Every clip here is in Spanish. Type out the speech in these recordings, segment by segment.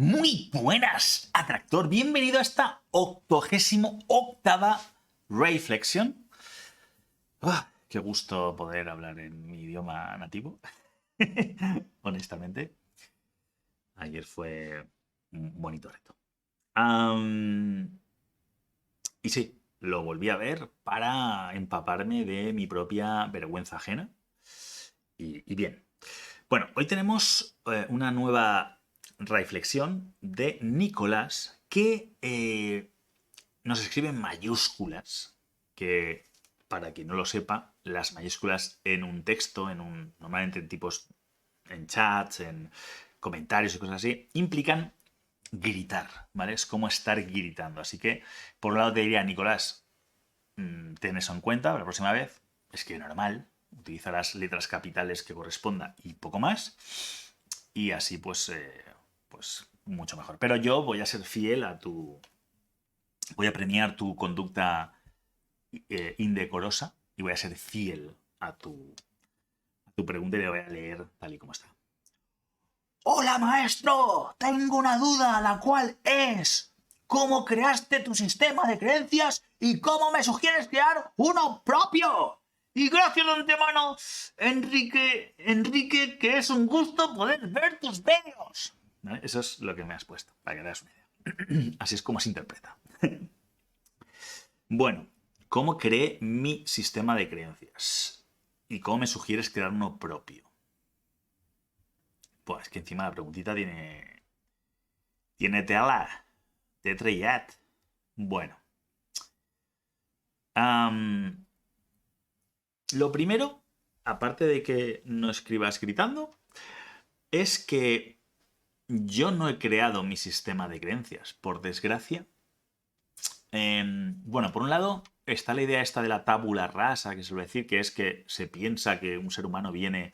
Muy buenas, Atractor. Bienvenido a esta 88ª Reflexión. Qué gusto poder hablar en mi idioma nativo. Honestamente, ayer fue un bonito reto. Y sí, lo volví a ver para empaparme de mi propia vergüenza ajena. Y bien. Bueno, hoy tenemos una nueva reflexión de Nicolás que nos escribe en mayúsculas, que para quien no lo sepa, las mayúsculas en un texto, normalmente en tipos, en chats, en comentarios y cosas así, implican gritar, ¿vale? Es como estar gritando. Así que, por un lado te diría, Nicolás, ten eso en cuenta para la próxima vez, escribe normal, utiliza las letras capitales que corresponda y poco más, y así pues mucho mejor. Pero yo voy a ser fiel a voy a premiar tu conducta indecorosa y voy a ser fiel a tu pregunta y le voy a leer tal y como está. Hola maestro, tengo una duda, la cual es ¿cómo creaste tu sistema de creencias y cómo me sugieres crear uno propio? Y gracias de antemano, Enrique, que es un gusto poder ver tus vídeos. ¿Vale? Eso es lo que me has puesto, para que te hagas una idea. Así es como se interpreta. Bueno, ¿cómo creé mi sistema de creencias? ¿Y cómo me sugieres crear uno propio? Pues que encima la preguntita tiene tela. Te he trellat. Bueno. Lo primero, aparte de que no escribas gritando, es que yo no he creado mi sistema de creencias, por desgracia. Bueno, por un lado está la idea esta de la tabula rasa, que se suele decir, que es que se piensa que un ser humano viene,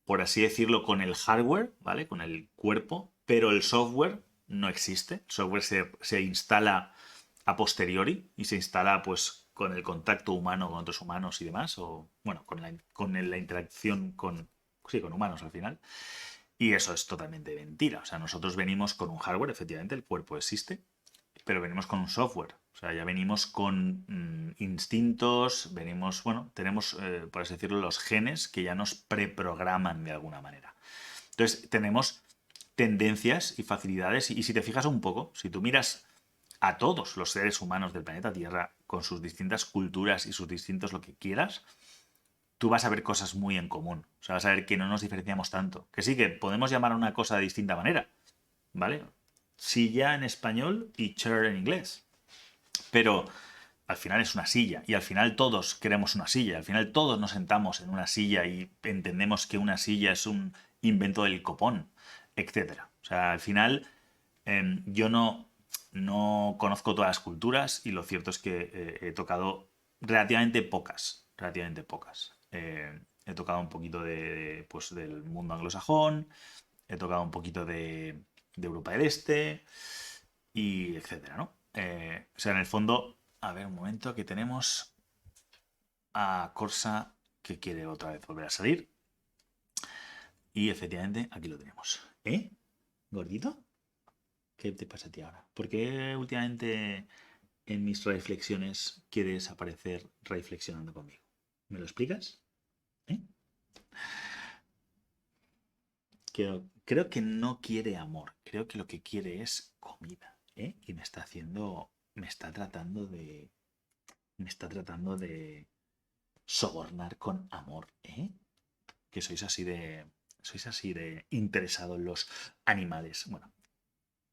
por así decirlo, con el hardware, ¿vale? Con el cuerpo, pero el software no existe. El software se instala a posteriori y se instala pues con el contacto humano con otros humanos y demás, o bueno, con la interacción sí, con humanos al final. Y eso es totalmente mentira. O sea, nosotros venimos con un hardware, efectivamente, el cuerpo existe, pero venimos con un software. O sea, ya venimos con instintos, venimos, bueno, tenemos, por así decirlo, los genes que ya nos preprograman de alguna manera. Entonces, tenemos tendencias y facilidades, y si te fijas un poco, si tú miras a todos los seres humanos del planeta Tierra con sus distintas culturas y sus distintos lo que quieras, tú vas a ver cosas muy en común. O sea, vas a ver que no nos diferenciamos tanto. Que sí, que podemos llamar a una cosa de distinta manera, ¿vale? Silla en español y chair en inglés. Pero al final es una silla y al final todos queremos una silla. Al final todos nos sentamos en una silla y entendemos que una silla es un invento del copón, etcétera. O sea, al final yo no conozco todas las culturas y lo cierto es que he tocado relativamente pocas, relativamente pocas. He tocado un poquito pues, del mundo anglosajón, he tocado un poquito de Europa del Este y etcétera, ¿no? O sea, en el fondo, a ver un momento, que tenemos a Corsa que quiere otra vez volver a salir y efectivamente aquí lo tenemos. ¿Eh? ¿Gordito? ¿Qué te pasa a ti ahora? ¿Por qué últimamente en mis reflexiones quieres aparecer reflexionando conmigo? ¿Me lo explicas? ¿Eh? Creo que no quiere amor. Creo que lo que quiere es comida. ¿Eh? Y me está tratando de sobornar con amor. ¿Eh? Que sois así de interesado en los animales. Bueno,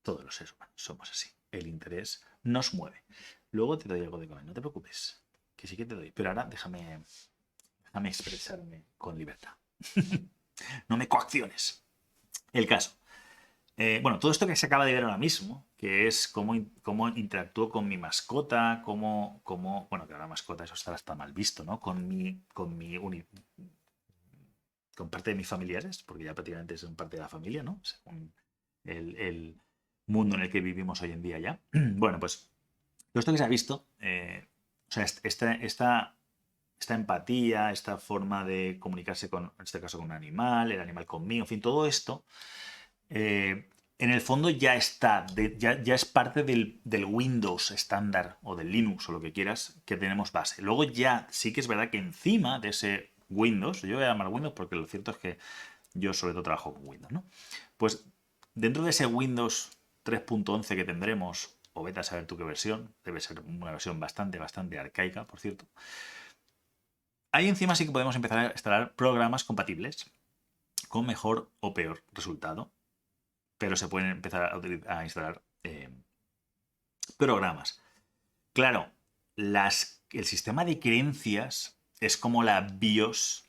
todos los seres humanos somos así. El interés nos mueve. Luego te doy algo de comer, no te preocupes. Que sí que te doy. Pero ahora déjame expresarme con libertad. No me coacciones. El caso. Bueno, todo esto que se acaba de ver ahora mismo, que es cómo interactúo con mi mascota, bueno, que ahora mascota eso está mal visto, ¿no? Con parte de mis familiares, porque ya prácticamente son parte de la familia, ¿no? Según el mundo en el que vivimos hoy en día ya. Bueno, pues todo esto que se ha visto, o sea, esta empatía, esta forma de comunicarse en este caso con un animal, el animal conmigo, en fin, todo esto, en el fondo ya está, ya es parte del Windows estándar o del Linux o lo que quieras que tenemos base. Luego ya sí que es verdad que encima de ese Windows, yo voy a llamar Windows porque lo cierto es que yo sobre todo trabajo con Windows, ¿no? Pues dentro de ese Windows 3.11 que tendremos, o vete a saber tú qué versión, debe ser una versión bastante, bastante arcaica, por cierto. Ahí encima sí que podemos empezar a instalar programas compatibles con mejor o peor resultado, pero se pueden empezar a instalar programas. Claro, el sistema de creencias es como la BIOS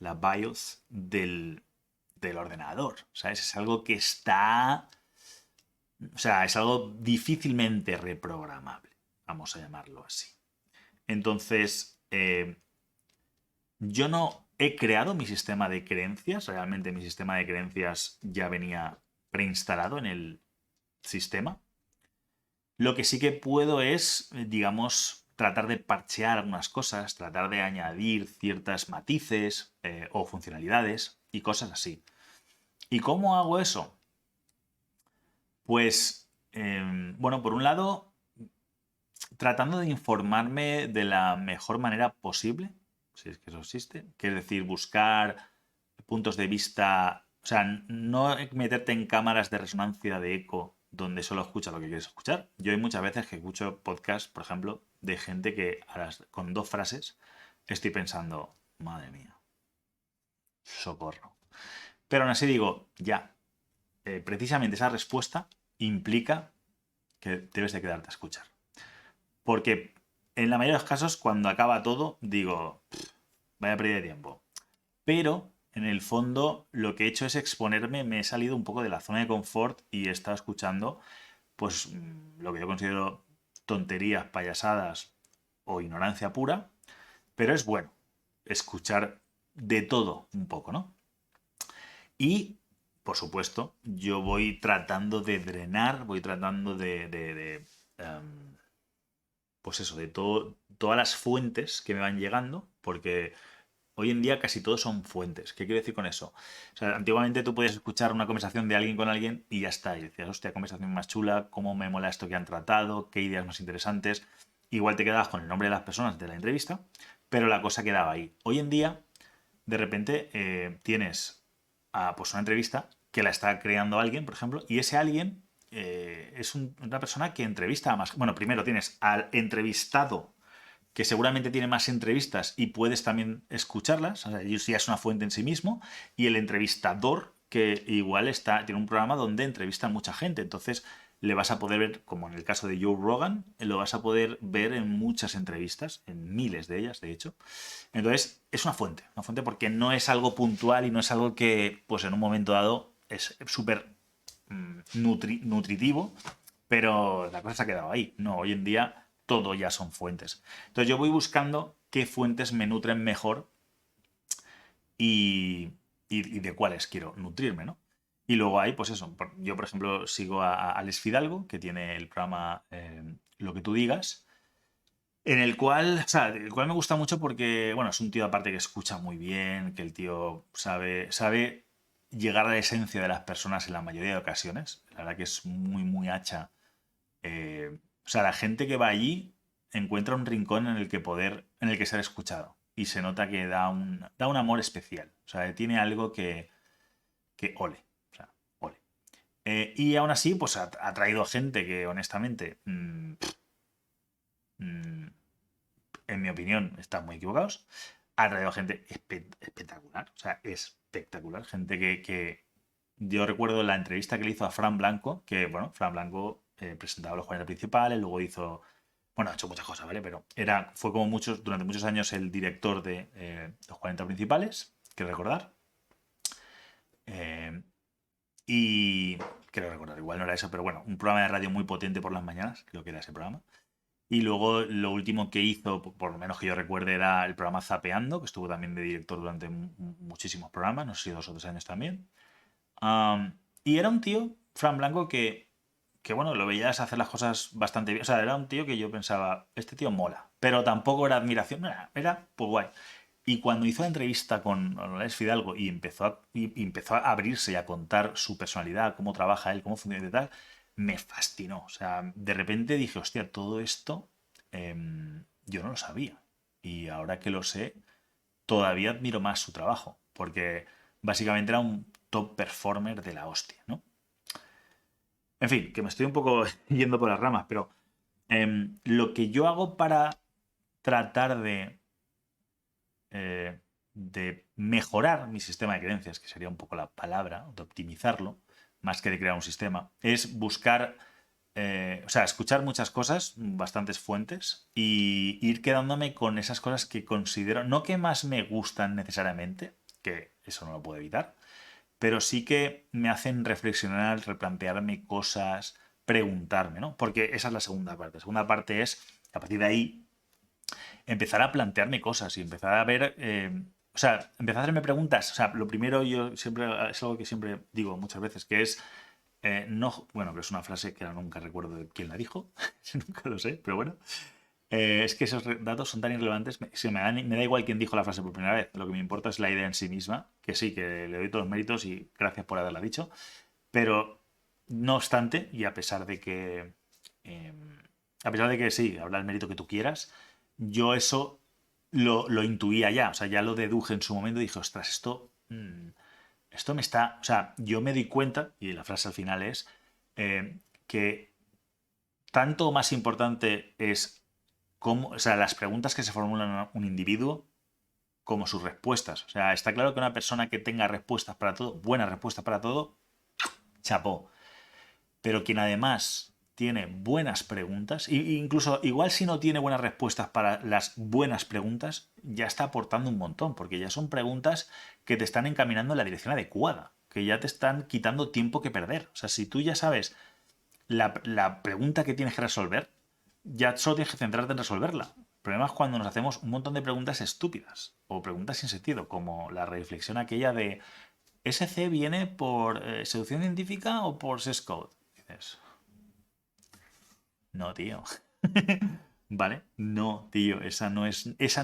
del ordenador, ¿sabes? Es algo que está... O sea, es algo difícilmente reprogramable, vamos a llamarlo así. Entonces, yo no he creado mi sistema de creencias, realmente mi sistema de creencias ya venía preinstalado en el sistema. Lo que sí que puedo es, digamos, tratar de parchear algunas cosas, tratar de añadir ciertas matices o funcionalidades y cosas así. ¿Y cómo hago eso? Pues, bueno, por un lado, tratando de informarme de la mejor manera posible, si es que eso existe, que es decir, buscar puntos de vista, o sea, no meterte en cámaras de resonancia de eco donde solo escuchas lo que quieres escuchar. Yo hay muchas veces que escucho podcasts, por ejemplo, de gente que con 2 frases estoy pensando, madre mía, socorro. Pero aún así digo, ya, precisamente esa respuesta implica que debes de quedarte a escuchar. Porque en la mayoría de los casos, cuando acaba todo, digo, vaya pérdida de tiempo. Pero, en el fondo, lo que he hecho es exponerme, me he salido un poco de la zona de confort y he estado escuchando, pues, lo que yo considero tonterías, payasadas o ignorancia pura, pero es bueno escuchar de todo un poco, ¿no? Y, por supuesto, yo voy tratando de drenar, voy tratando pues eso, de todas las fuentes que me van llegando, porque hoy en día casi todos son fuentes. ¿Qué quiero decir con eso? O sea, antiguamente tú podías escuchar una conversación de alguien con alguien y ya está. Y decías, hostia, conversación más chula, cómo me mola esto que han tratado, qué ideas más interesantes. Igual te quedabas con el nombre de las personas de la entrevista, pero la cosa quedaba ahí. Hoy en día, de repente, tienes pues una entrevista que la está creando alguien, por ejemplo, y ese alguien es una persona que entrevista a más. Bueno, primero tienes al entrevistado que seguramente tiene más entrevistas y puedes también escucharlas, o sea, ya es una fuente en sí mismo, y el entrevistador que igual tiene un programa donde entrevista a mucha gente, entonces le vas a poder ver, como en el caso de Joe Rogan, lo vas a poder ver en muchas entrevistas, en miles de ellas, de hecho. Entonces, es una fuente porque no es algo puntual y no es algo que, pues en un momento dado, es súper nutritivo, pero la cosa se ha quedado ahí. No, hoy en día todo ya son fuentes. Entonces yo voy buscando qué fuentes me nutren mejor y, y de cuáles quiero nutrirme, ¿no? Y luego hay, pues eso, yo por ejemplo sigo a Alex Fidalgo, que tiene el programa Lo que tú digas, en el cual, o sea, el cual me gusta mucho porque, bueno, es un tío aparte que escucha muy bien, que el tío sabe llegar a la esencia de las personas en la mayoría de ocasiones. La verdad que es muy, muy hacha. O sea, la gente que va allí encuentra un rincón en el que ser escuchado. Y se nota que da un amor especial. O sea, tiene algo que ole. O sea, ole. Y aún así, pues ha traído gente que, honestamente, mm, en mi opinión, están muy equivocados. Ha traído gente espectacular. O sea, espectacular. Gente que yo recuerdo la entrevista que le hizo a Fran Blanco, que, bueno, Fran Blanco presentaba los 40 principales, luego hizo, bueno, ha hecho muchas cosas, ¿vale? Pero fue como durante muchos años el director de los 40 principales, quiero recordar. Eh, y quiero recordar, igual no era eso, pero bueno, un programa de radio muy potente por las mañanas, creo que era ese programa. Y luego lo último que hizo, por lo menos que yo recuerde, era el programa Zapeando, que estuvo también de director durante muchísimos programas, no sé si 2 o 3 años también. Y era un tío, Fran Blanco, que bueno, lo veías hacer las cosas bastante bien. O sea, era un tío que yo pensaba, este tío mola. Pero tampoco era admiración, era pues guay. Y cuando hizo la entrevista con Alex Fidalgo y empezó a abrirse y a contar su personalidad, cómo trabaja él, cómo funciona y tal, me fascinó. O sea, de repente dije, hostia, todo esto yo no lo sabía. Y ahora que lo sé, todavía admiro más su trabajo, porque básicamente era un top performer de la hostia, ¿no? En fin, que me estoy un poco yendo por las ramas, pero lo que yo hago para tratar de mejorar mi sistema de creencias, que sería un poco la palabra, de optimizarlo, más que de crear un sistema, es buscar, o sea, escuchar muchas cosas, bastantes fuentes, y ir quedándome con esas cosas que considero, no que más me gustan necesariamente, que eso no lo puedo evitar, pero sí que me hacen reflexionar, replantearme cosas, preguntarme, ¿no? Porque esa es la segunda parte. La segunda parte es, a partir de ahí, empezar a plantearme cosas y empezar a ver, o sea, empezar a hacerme preguntas. O sea, lo primero yo siempre, es algo que siempre digo muchas veces, que es, no, bueno, que es una frase que ahora nunca recuerdo de quién la dijo, nunca lo sé, pero bueno. Es que esos datos son tan irrelevantes, me da igual quién dijo la frase por primera vez, lo que me importa es la idea en sí misma, que sí, que le doy todos los méritos y gracias por haberla dicho, pero no obstante, y eh, a pesar de que sí, habla el mérito que tú quieras, yo eso lo intuía ya, o sea, ya lo deduje en su momento y dije, ostras, esto me está, o sea, yo me di cuenta, y la frase al final es, que tanto más importante es cómo, o sea, las preguntas que se formulan a un individuo como sus respuestas. O sea, está claro que una persona que tenga respuestas para todo, buenas respuestas para todo, chapó. Pero quien además tiene buenas preguntas, e incluso igual si no tiene buenas respuestas para las buenas preguntas, ya está aportando un montón, porque ya son preguntas que te están encaminando en la dirección adecuada, que ya te están quitando tiempo que perder. O sea, si tú ya sabes la pregunta que tienes que resolver, ya solo tienes que centrarte en resolverla. El problema es cuando nos hacemos un montón de preguntas estúpidas o preguntas sin sentido, como la reflexión aquella de ¿SC viene por seducción científica o por Sescode? Code? Dices, no, tío. ¿Vale? No, tío, esa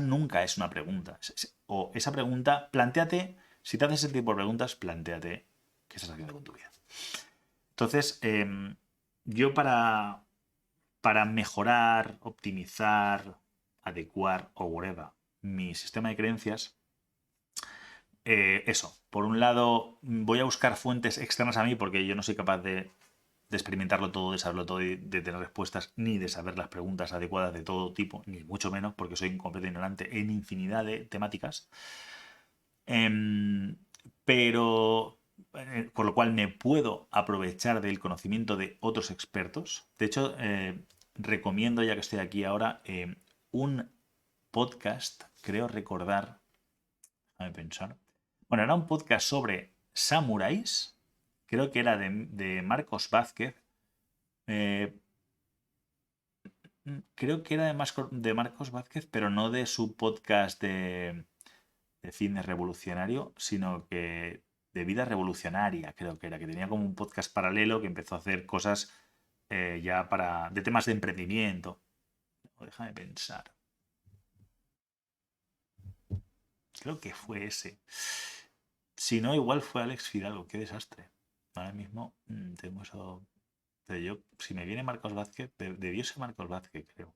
nunca es una pregunta. O esa pregunta, planteate, si te haces ese tipo de preguntas, planteate qué estás haciendo con tu vida. Entonces, yo para mejorar, optimizar, adecuar o whatever mi sistema de creencias, eso, por un lado voy a buscar fuentes externas a mí porque yo no soy capaz de experimentarlo todo, de saberlo todo y de tener respuestas, ni de saber las preguntas adecuadas de todo tipo, ni mucho menos porque soy un completo ignorante en infinidad de temáticas. Em, pero por lo cual me puedo aprovechar del conocimiento de otros expertos. De hecho, recomiendo, ya que estoy aquí ahora, un podcast, creo recordar, déjame pensar. Bueno, era un podcast sobre samuráis, creo que era de Marcos Vázquez. eh, Creo que era de Marcos Vázquez, pero no de su podcast de cine revolucionario, sino que de vida revolucionaria, creo que era, que tenía como un podcast paralelo que empezó a hacer cosas ya de temas de emprendimiento. Déjame pensar. Creo que fue ese. Si no, igual fue Alex Fidalgo. Qué desastre. Ahora mismo tengo eso. Pero yo, si me viene Marcos Vázquez, debió ser Marcos Vázquez, creo.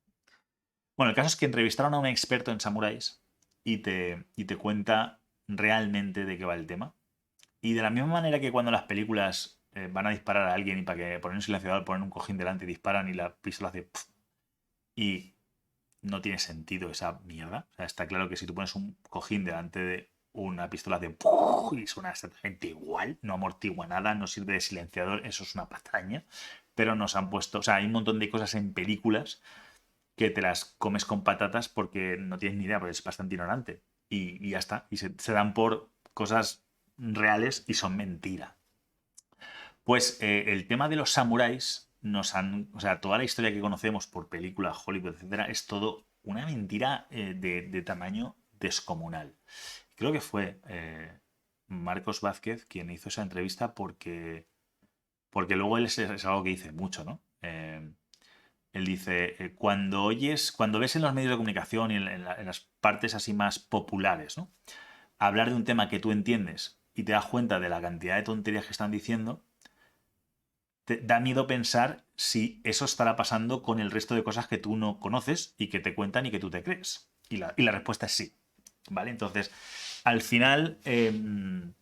Bueno, el caso es que entrevistaron a un experto en samuráis y te cuenta realmente de qué va el tema. Y de la misma manera que cuando las películas van a disparar a alguien y para que ponen un silenciador, ponen un cojín delante y disparan y la pistola hace ¡puf! Y no tiene sentido esa mierda. O sea, está claro que si tú pones un cojín delante de una pistola de ¡puf! Y suena exactamente igual, no amortigua nada, no sirve de silenciador, eso es una patraña. Pero nos han puesto, o sea, hay un montón de cosas en películas que te las comes con patatas porque no tienes ni idea, porque es bastante ignorante. Y ya está. Y se dan por cosas reales y son mentira. Pues el tema de los samuráis o sea, toda la historia que conocemos por películas, Hollywood, etcétera, es todo una mentira de tamaño descomunal. Creo que fue Marcos Vázquez quien hizo esa entrevista porque luego él es algo que dice mucho, ¿no? Él dice, cuando ves en los medios de comunicación y en las partes así más populares, ¿no? Hablar de un tema que tú entiendes y te das cuenta de la cantidad de tonterías que están diciendo, te da miedo pensar si eso estará pasando con el resto de cosas que tú no conoces y que te cuentan y que tú te crees. Y la respuesta es sí. ¿Vale? Entonces, al final, en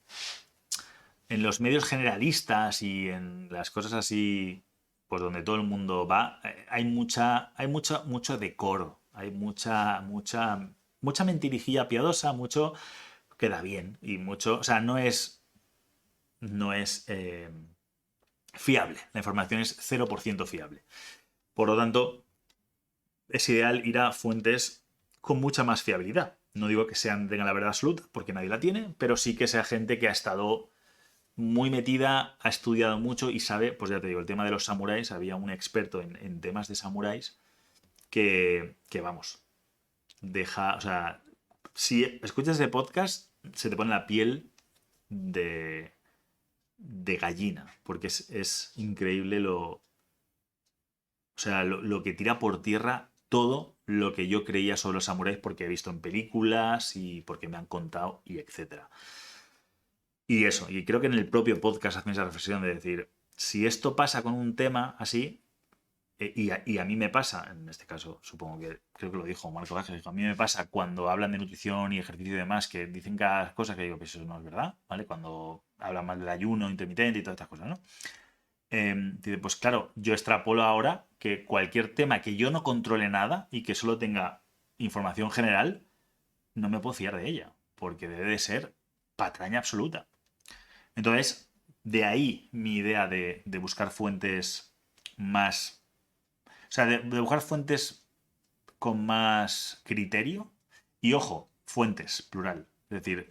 los medios generalistas y en las cosas así, pues donde todo el mundo va, mucho decoro, hay mucha mentirijilla piadosa, mucho queda bien y mucho, o sea, no es fiable. La información es 0% fiable. Por lo tanto, es ideal ir a fuentes con mucha más fiabilidad. No digo que tengan la verdad absoluta, porque nadie la tiene, pero sí que sea gente que ha estado muy metida, ha estudiado mucho y sabe, pues ya te digo, el tema de los samuráis, había un experto en temas de samuráis que vamos, o sea, si escuchas ese podcast, se te pone la piel de gallina, porque es increíble lo que tira por tierra todo lo que yo creía sobre los samuráis porque he visto en películas y porque me han contado y etcétera. Y eso, y creo que en el propio podcast hacen esa reflexión de decir, si esto pasa con un tema así, y a mí me pasa, en este caso, supongo que creo que lo dijo Marco Vázquez, dijo, a mí me pasa cuando hablan de nutrición y ejercicio y demás, que dicen cada cosa que digo, pues eso no es verdad, ¿vale? Cuando hablan mal del ayuno intermitente y todas estas cosas, ¿no? Dice, pues claro, yo extrapolo ahora que cualquier tema que yo no controle nada y que solo tenga información general, no me puedo fiar de ella, porque debe de ser patraña absoluta. Entonces, de ahí mi idea de buscar fuentes más... O sea, de buscar fuentes con más criterio y, ojo, fuentes, plural. Es decir,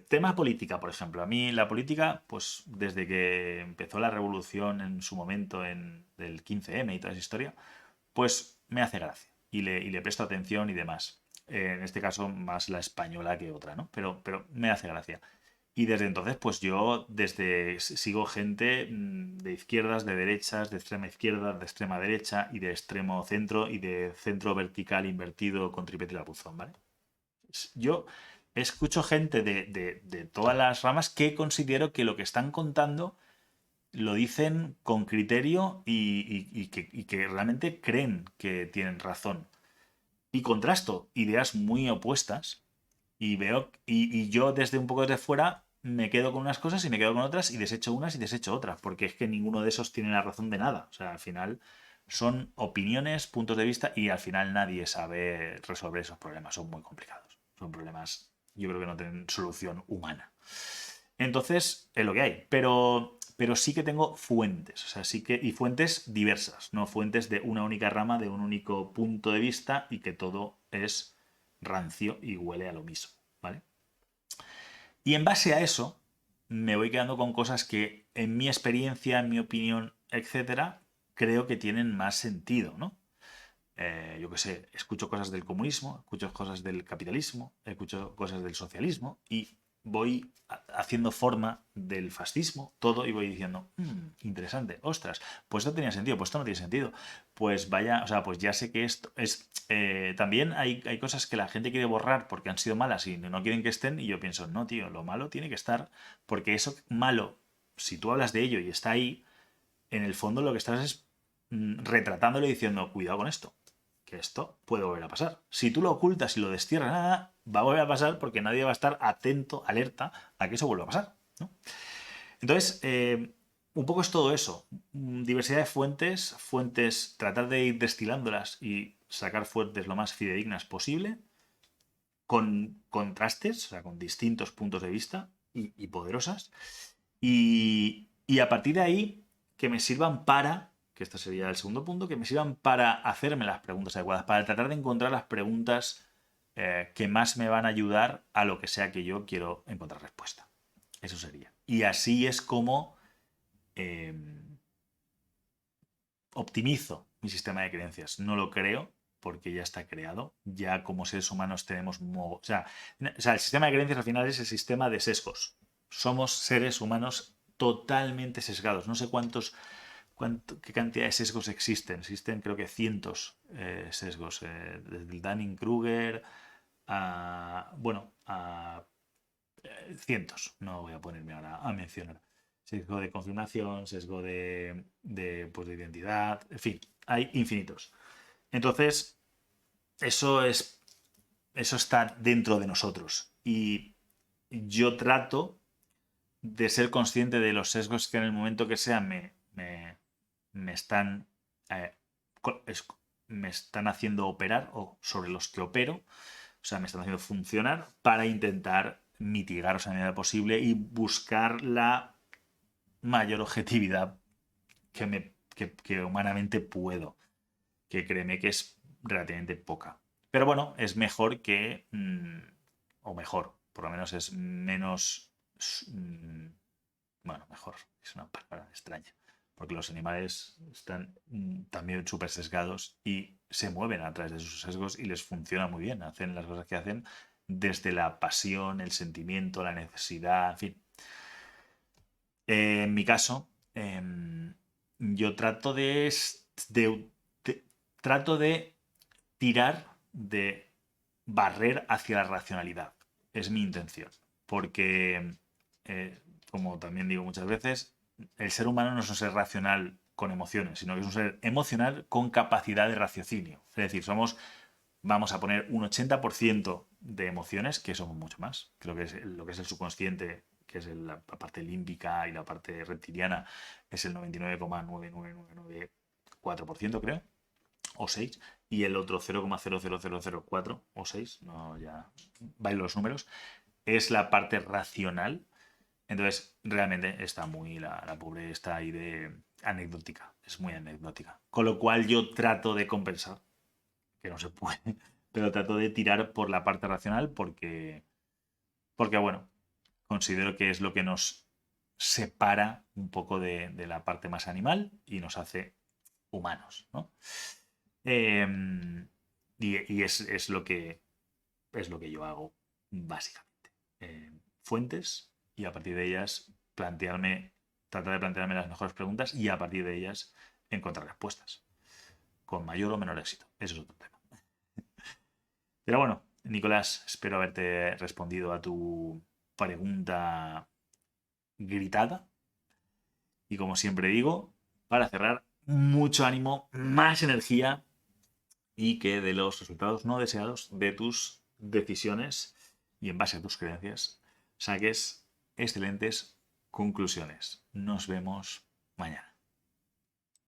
tema política, por ejemplo. A mí la política, pues desde que empezó la revolución en su momento del 15M y toda esa historia, pues me hace gracia y le presto atención y demás. En este caso, más la española que otra, ¿no? Pero me hace gracia. Y desde entonces, pues yo sigo gente de izquierdas, de derechas, de extrema izquierda, de extrema derecha y de extremo centro y de centro vertical invertido con tripete y la buzón, ¿vale? Yo escucho gente de todas las ramas que considero que lo que están contando lo dicen con criterio y que realmente creen que tienen razón. Y contrasto ideas muy opuestas y veo, y yo desde un poco desde fuera me quedo con unas cosas y me quedo con otras y desecho unas y desecho otras, porque es que ninguno de esos tiene la razón de nada. O sea, al final son opiniones, puntos de vista y al final nadie sabe resolver esos problemas. Son muy complicados. Son problemas, yo creo que no tienen solución humana. Entonces, es lo que hay. Pero sí que tengo fuentes, o sea, sí que, y fuentes diversas, no fuentes de una única rama, de un único punto de vista y que todo es rancio y huele a lo mismo, ¿vale? Y en base a eso, me voy quedando con cosas que, en mi experiencia, en mi opinión, etcétera, creo que tienen más sentido, ¿no? Yo qué sé, escucho cosas del comunismo, escucho cosas del capitalismo, escucho cosas del socialismo y voy haciendo forma del fascismo, todo, y voy diciendo, interesante, ostras, pues esto tenía sentido, pues esto no tiene sentido. Pues vaya, o sea, pues ya sé que esto es... también hay cosas que la gente quiere borrar porque han sido malas y no quieren que estén, y yo pienso, no, tío, lo malo tiene que estar, porque eso malo, si tú hablas de ello y está ahí, en el fondo lo que estás es retratándolo y diciendo, cuidado con esto, que esto puede volver a pasar. Si tú lo ocultas y lo destierras, nada, va a volver a pasar porque nadie va a estar atento, alerta a que eso vuelva a pasar, ¿no? Entonces, un poco es todo eso. Diversidad de fuentes, tratar de ir destilándolas y sacar fuentes lo más fidedignas posible, con contrastes, o sea, con distintos puntos de vista y poderosas. Y a partir de ahí, que me sirvan que este sería el segundo punto, que me sirvan para hacerme las preguntas adecuadas, para tratar de encontrar las preguntas que más me van a ayudar a lo que sea que yo quiero encontrar respuesta. Eso sería. Y así es como eh, optimizo mi sistema de creencias. No lo creo porque ya está creado. Ya como seres humanos tenemos... o sea, el sistema de creencias al final es el sistema de sesgos. Somos seres humanos totalmente sesgados. No sé ¿Qué cantidad de sesgos existen? Existen creo que cientos sesgos, desde el Dunning-Kruger a cientos, no voy a ponerme ahora a mencionar. Sesgo de confirmación, sesgo pues, de identidad, en fin, hay infinitos. Entonces, eso está dentro de nosotros. Y yo trato de ser consciente de los sesgos que en el momento que sea me están, eh, me están haciendo operar o sobre los que opero, o sea, me están haciendo funcionar para intentar mitigar a la medida posible y buscar la mayor objetividad que humanamente puedo, que créeme que es relativamente poca. Pero bueno, es mejor que, o mejor, por lo menos es menos, bueno, mejor, es una palabra extraña, porque los animales están también súper sesgados y se mueven a través de sus sesgos y les funciona muy bien, hacen las cosas que hacen desde la pasión, el sentimiento, la necesidad, en fin. En mi caso, yo trato de tirar de barrer hacia la racionalidad. Es mi intención. Porque, eh, como también digo muchas veces, el ser humano no es un ser racional con emociones, sino que es un ser emocional con capacidad de raciocinio. Es decir, vamos a poner un 80% de emociones, que somos mucho más. Creo que es lo que es el subconsciente, que es la parte límbica y la parte reptiliana, es el 99,99994%, creo, o 6, y el otro 0,00004 o 6, no, ya bailo los números, es la parte racional. Entonces, realmente está muy, la pobre está ahí de anecdótica, es muy anecdótica. Con lo cual yo trato de compensar, que no se puede, pero trato de tirar por la parte racional porque bueno, considero que es lo que nos separa un poco de la parte más animal y nos hace humanos, ¿no? Y es lo que yo hago, básicamente. Fuentes y a partir de ellas tratar de plantearme las mejores preguntas y a partir de ellas encontrar respuestas, con mayor o menor éxito. Eso es otro tema. Pero bueno, Nicolás, espero haberte respondido a tu pregunta gritada. Y como siempre digo, para cerrar, mucho ánimo, más energía y que de los resultados no deseados de tus decisiones y en base a tus creencias saques excelentes conclusiones. Nos vemos mañana.